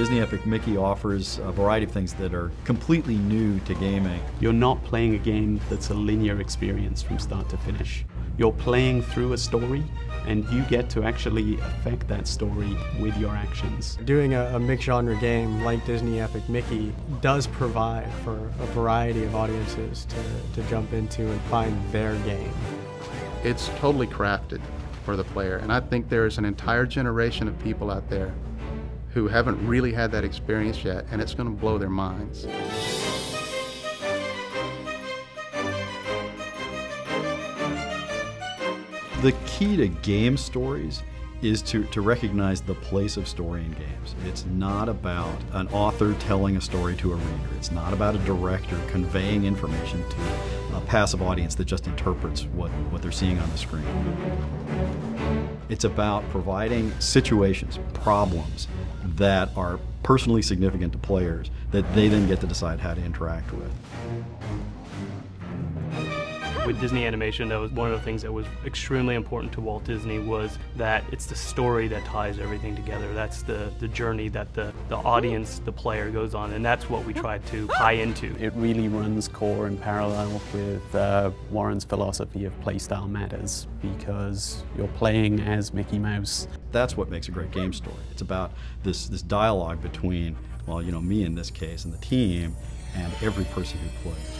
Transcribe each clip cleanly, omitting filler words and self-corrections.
Disney Epic Mickey offers a variety of things that are completely new to gaming. You're not playing a game that's a linear experience from start to finish. You're playing through a story, and you get to actually affect that story with your actions. Doing a mixed genre game like Disney Epic Mickey does provide for a variety of audiences to jump into and find their game. It's totally crafted for the player, and I think there's an entire generation of people out there who haven't really had that experience yet, and it's going to blow their minds. The key to game stories is to recognize the place of story in games. It's not about an author telling a story to a reader. It's not about a director conveying information to a passive audience that just interprets what they're seeing on the screen. It's about providing situations, problems that are personally significant to players that they then get to decide how to interact with. With Disney animation, that was one of the things that was extremely important to Walt Disney, was that it's the story that ties everything together. That's the journey that the audience, the player, goes on, and that's what we tried to tie into. It really runs core and parallel with Warren's philosophy of Playstyle Matters, because you're playing as Mickey Mouse. That's what makes a great game story. It's about this dialogue between, well, you know, me in this case, and the team, and every person who plays.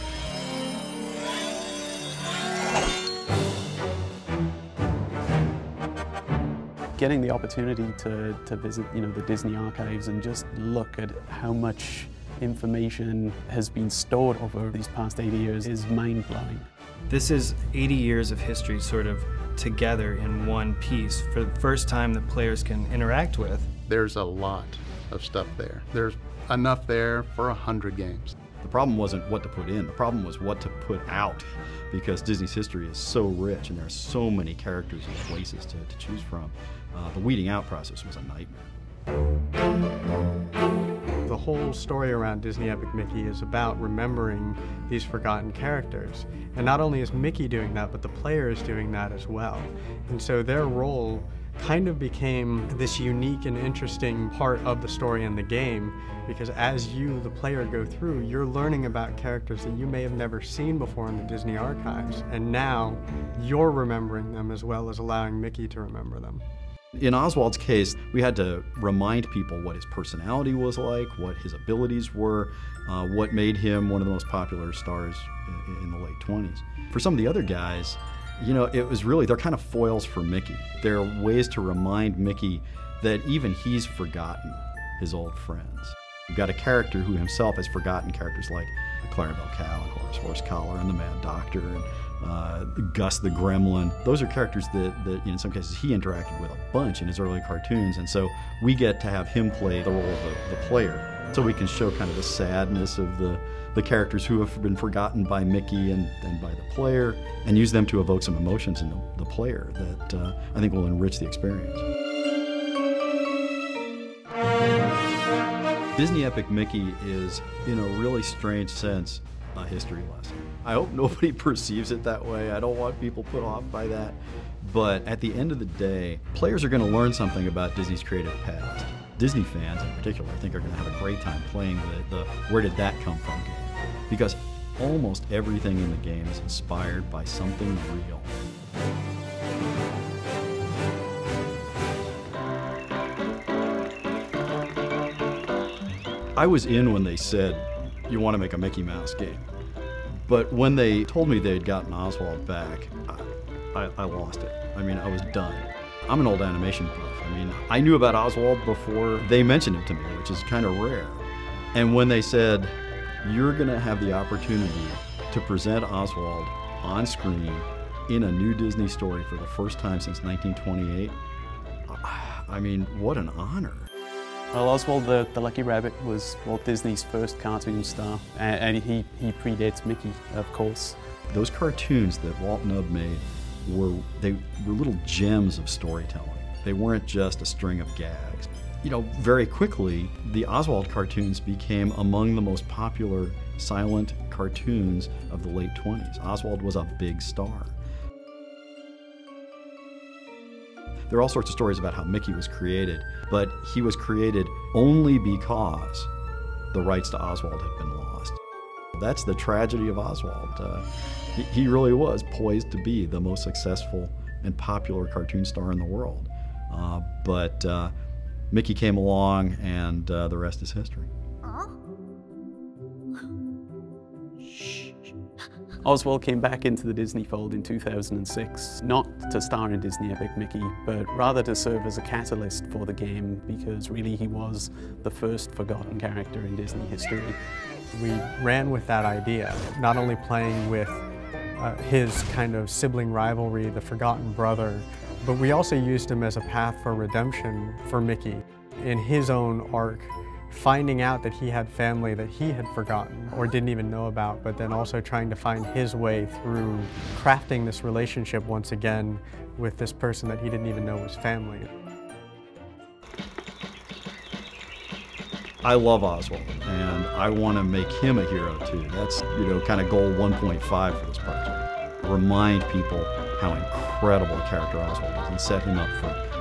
Getting the opportunity to visit, the Disney archives and just look at how much information has been stored over these past 80 years is mind-blowing. This is 80 years of history sort of together in one piece for the first time that players can interact with. There's a lot of stuff there. There's enough there for 100 games. The problem wasn't what to put in, the problem was what to put out, because Disney's history is so rich and there are so many characters and places to choose from. The weeding out process was a nightmare. The whole story around Disney Epic Mickey is about remembering these forgotten characters. And not only is Mickey doing that, but the player is doing that as well. And so their role kind of became this unique and interesting part of the story in the game, because as you, the player, go through, you're learning about characters that you may have never seen before in the Disney archives, and now you're remembering them as well as allowing Mickey to remember them. In Oswald's case, we had to remind people what his personality was like, what his abilities were, what made him one of the most popular stars in the late 20s. For some of the other guys, it was really, they're kind of foils for Mickey. They're ways to remind Mickey that even he's forgotten his old friends. We've got a character who himself has forgotten characters like Clarabelle Cow and Horace Horsecollar and the Mad Doctor and Gus the Gremlin. Those are characters that in some cases he interacted with a bunch in his early cartoons, and so we get to have him play the role of the player. So we can show kind of the sadness of the characters who have been forgotten by Mickey and by the player, and use them to evoke some emotions in the player that I think will enrich the experience. Disney Epic Mickey is, in a really strange sense, a history lesson. I hope nobody perceives it that way. I don't want people put off by that. But at the end of the day, players are going to learn something about Disney's creative past. Disney fans in particular, I think, are going to have a great time playing the Where Did That Come From game, because almost everything in the game is inspired by something real. I was in when they said, you want to make a Mickey Mouse game. But when they told me they'd gotten Oswald back, I lost it. I mean, I was done. I'm an old animation buff. I mean, I knew about Oswald before they mentioned him to me, which is kind of rare. And when they said, you're going to have the opportunity to present Oswald on screen in a new Disney story for the first time since 1928, I mean, what an honor. Well, Oswald the Lucky Rabbit was Walt Disney's first cartoon star, and he predates Mickey, of course. Those cartoons that Walt and Ub made were little gems of storytelling. They weren't just a string of gags. Very quickly, the Oswald cartoons became among the most popular silent cartoons of the late 20s. Oswald was a big star. There are all sorts of stories about how Mickey was created, but he was created only because the rights to Oswald had been lost. That's the tragedy of Oswald. He really was poised to be the most successful and popular cartoon star in the world. But Mickey came along, and the rest is history. Oswald came back into the Disney fold in 2006, not to star in Disney Epic Mickey, but rather to serve as a catalyst for the game, because really he was the first forgotten character in Disney history. We ran with that idea, not only playing with his kind of sibling rivalry, the forgotten brother, but we also used him as a path for redemption for Mickey in his own arc, finding out that he had family that he had forgotten or didn't even know about, but then also trying to find his way through crafting this relationship once again with this person that he didn't even know was family. I love Oswald, and I want to make him a hero too. That's, kind of goal 1.5 for this project. Remind people how incredible a character Oswald is and set him up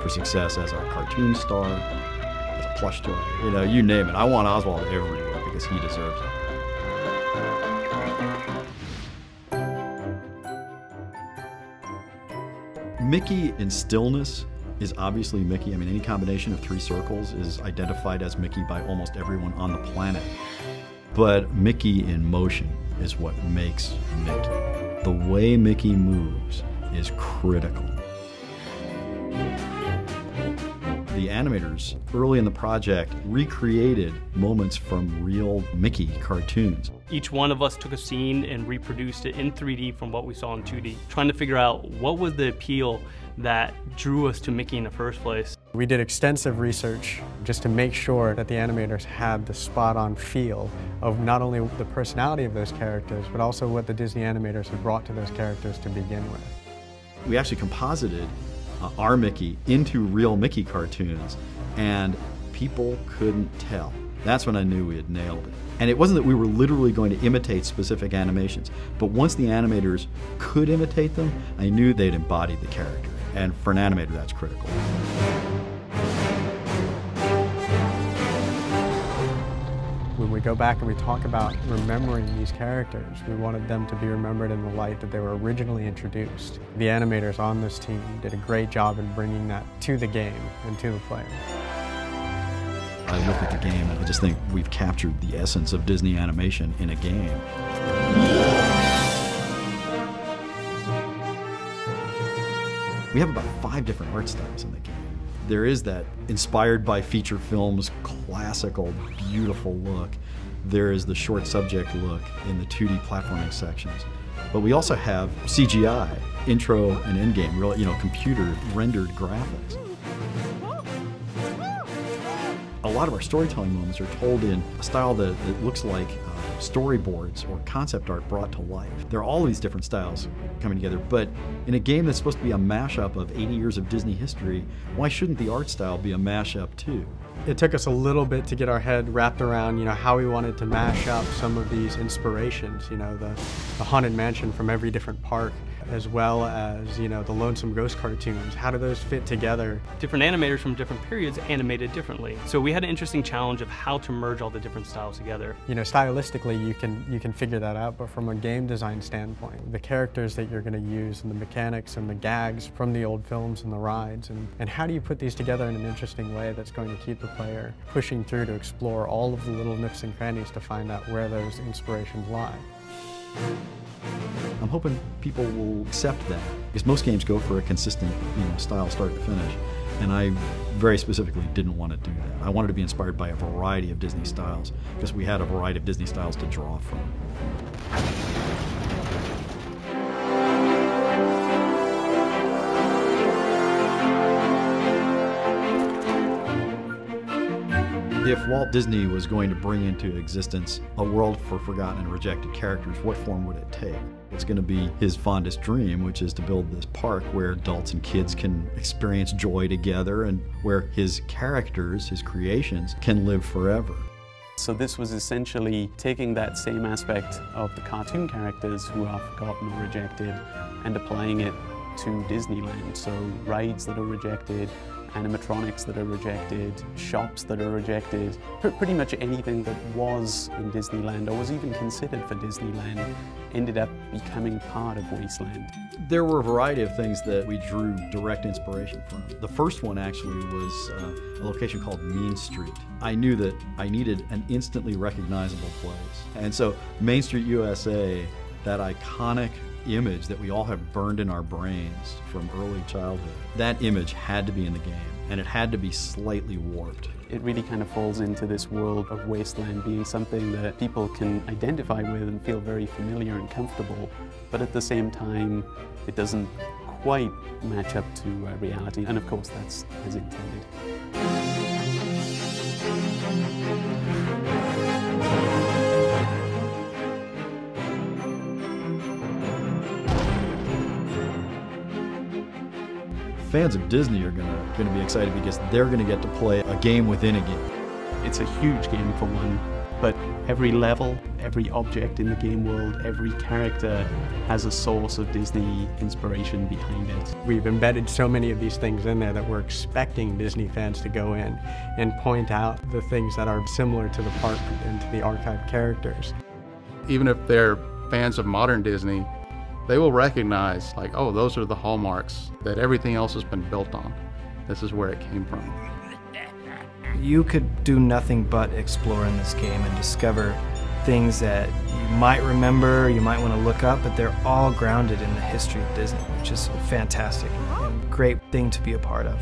for success as a cartoon star, as a plush toy, you name it. I want Oswald everywhere because he deserves it. Mickey in stillness is obviously Mickey. I mean, any combination of 3 circles is identified as Mickey by almost everyone on the planet. But Mickey in motion is what makes Mickey. The way Mickey moves is critical. The animators early in the project recreated moments from real Mickey cartoons. Each one of us took a scene and reproduced it in 3D from what we saw in 2D, trying to figure out what was the appeal that drew us to Mickey in the first place. We did extensive research just to make sure that the animators had the spot-on feel of not only the personality of those characters, but also what the Disney animators had brought to those characters to begin with. We actually composited our Mickey into real Mickey cartoons, and people couldn't tell. That's when I knew we had nailed it. And it wasn't that we were literally going to imitate specific animations, but once the animators could imitate them, I knew they'd embodied the character. And for an animator, that's critical. When we go back and we talk about remembering these characters, we wanted them to be remembered in the light that they were originally introduced. The animators on this team did a great job in bringing that to the game and to the player. I look at the game and I just think we've captured the essence of Disney animation in a game. We have about 5 different art styles in the game. There is that inspired by feature films, classical, beautiful look. There is the short subject look in the 2D platforming sections. But we also have CGI, intro and endgame, real, computer rendered graphics. A lot of our storytelling moments are told in a style that looks like storyboards or concept art brought to life. There are all these different styles coming together, but in a game that's supposed to be a mashup of 80 years of Disney history, why shouldn't the art style be a mashup too? It took us a little bit to get our head wrapped around, how we wanted to mash up some of these inspirations, the Haunted Mansion from every different park, as well as, the Lonesome Ghost cartoons. How do those fit together? Different animators from different periods animated differently. So we had an interesting challenge of how to merge all the different styles together. Stylistically, you can figure that out, but from a game design standpoint, the characters that you're going to use and the mechanics and the gags from the old films and the rides, and how do you put these together in an interesting way that's going to keep the player pushing through to explore all of the little nooks and crannies to find out where those inspirations lie. I'm hoping people will accept that, because most games go for a consistent style start to finish, and I very specifically didn't want to do that. I wanted to be inspired by a variety of Disney styles, because we had a variety of Disney styles to draw from. If Walt Disney was going to bring into existence a world for forgotten and rejected characters, what form would it take? It's going to be his fondest dream, which is to build this park where adults and kids can experience joy together and where his characters, his creations, can live forever. So this was essentially taking that same aspect of the cartoon characters who are forgotten or rejected and applying it to Disneyland. So rides that are rejected, animatronics that are rejected, shops that are rejected. Pretty much anything that was in Disneyland or was even considered for Disneyland ended up becoming part of Wasteland. There were a variety of things that we drew direct inspiration from. The first one actually was a location called Mean Street. I knew that I needed an instantly recognizable place. And so Main Street USA, that iconic image that we all have burned in our brains from early childhood, that image had to be in the game, and it had to be slightly warped. It really kind of falls into this world of Wasteland being something that people can identify with and feel very familiar and comfortable, but at the same time, it doesn't quite match up to reality, and of course that's as intended. Fans of Disney are gonna be excited because they're gonna get to play a game within a game. It's a huge game for one, but every level, every object in the game world, every character has a source of Disney inspiration behind it. We've embedded so many of these things in there that we're expecting Disney fans to go in and point out the things that are similar to the park and to the archived characters. Even if they're fans of modern Disney, they will recognize, like, oh, those are the hallmarks that everything else has been built on. This is where it came from. You could do nothing but explore in this game and discover things that you might remember, you might want to look up, but they're all grounded in the history of Disney, which is fantastic and a great thing to be a part of.